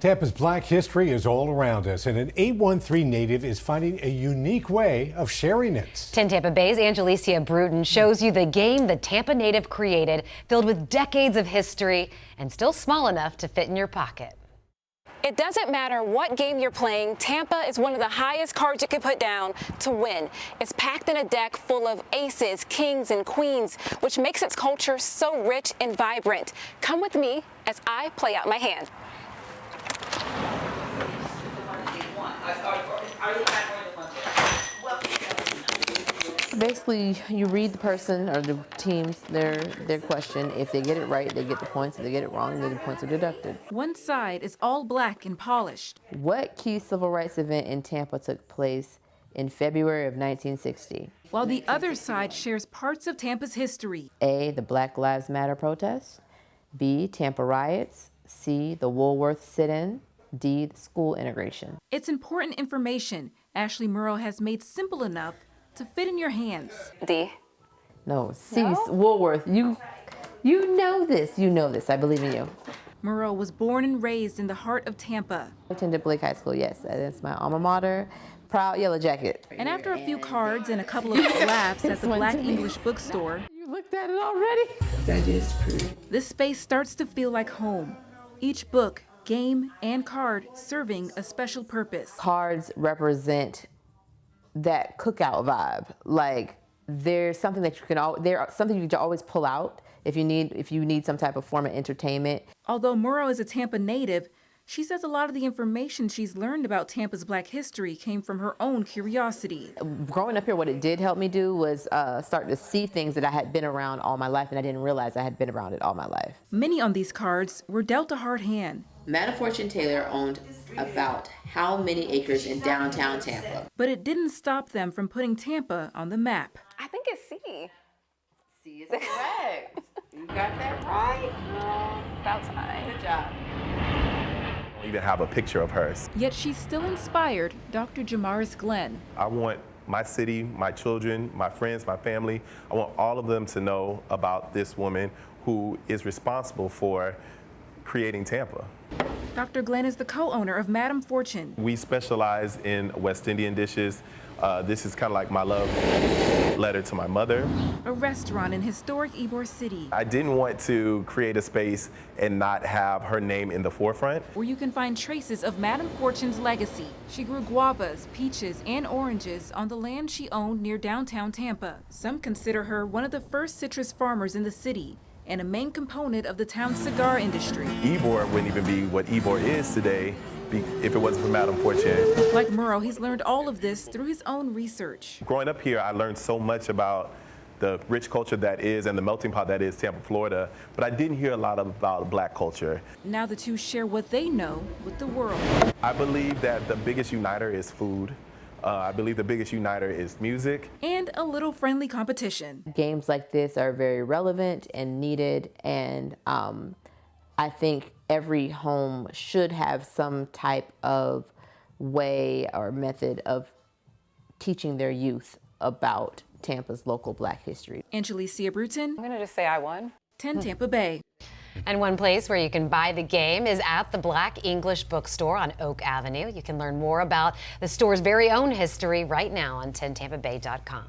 Tampa's Black history is all around us, and an 813 native is finding a unique way of sharing it. 10 Tampa Bay's Angelicia Bruton shows you the game the Tampa native created, filled with decades of history and still small enough to fit in your pocket. It doesn't matter what game you're playing, Tampa is one of the highest cards you can put down to win. It's packed in a deck full of aces, kings, and queens, which makes its culture so rich and vibrant. Come with me as I play out my hand. Basically, you read the person or the teams, their question. If they get it right, they get the points. If they get it wrong, then the points are deducted. One side is all black and polished. What key civil rights event in Tampa took place in February of 1960? While the other side shares parts of Tampa's history. A, the Black Lives Matter protests. B, Tampa riots. C, the Woolworth sit-in. D, the school integration. It's important information Ashley Morrow has made simple enough to fit in your hands. D. No, C, Woolworth. You know this. You know this. I believe in you. Morrow was born and raised in the heart of Tampa. I attended Blake High School, yes. That is my alma mater. Proud Yellow Jacket. And after a few cards and a couple of laughs at the Black English bookstore, You looked at it already? That is pretty. this space starts to feel like home. Each book, game, and card serving a special purpose. Cards represent that cookout vibe. Like there's something that you can something you can always pull out if you need some type of form of entertainment. Although Morrow is a Tampa native, she says a lot of the information she's learned about Tampa's Black history came from her own curiosity. Growing up here, what it did help me do was start to see things that I had been around all my life and I didn't realize I had been around it all my life. Many on these cards were dealt a hard hand. Madam Fortune Taylor owned about how many acres in downtown Tampa? But it didn't stop them from putting Tampa on the map. I think it's C. C is correct. You got that right. About time. Good job. I don't even have a picture of hers. Yet she's still inspired Dr. Jamaris Glenn. I want my city, my children, my friends, my family, I want all of them to know about this woman who is responsible for creating Tampa. Dr. Glenn is the co-owner of Madam Fortune. We specialize in West Indian dishes. This is kind of like my love letter to my mother. A restaurant in historic Ybor City. I didn't want to create a space and not have her name in the forefront. Where you can find traces of Madam Fortune's legacy. She grew guavas, peaches, and oranges on the land she owned near downtown Tampa. Some consider her one of the first citrus farmers in the city and a main component of the town's cigar industry. Ybor wouldn't even be what Ybor is today if it wasn't for Madam Fortune. Like Morrow, he's learned all of this through his own research. Growing up here, I learned so much about the rich culture that is and the melting pot that is Tampa, Florida, but I didn't hear a lot about Black culture. Now the two share what they know with the world. I believe that the biggest uniter is food. I believe the biggest uniter is music. And a little friendly competition. Games like this are very relevant and needed, and I think every home should have some type of way or method of teaching their youth about Tampa's local Black history. Angelicia Bruton, I'm going to just say I won. 10 Tampa Bay. And one place where you can buy the game is at the Black English Bookstore on Oak Avenue. You can learn more about the store's very own history right now on 10tampabay.com.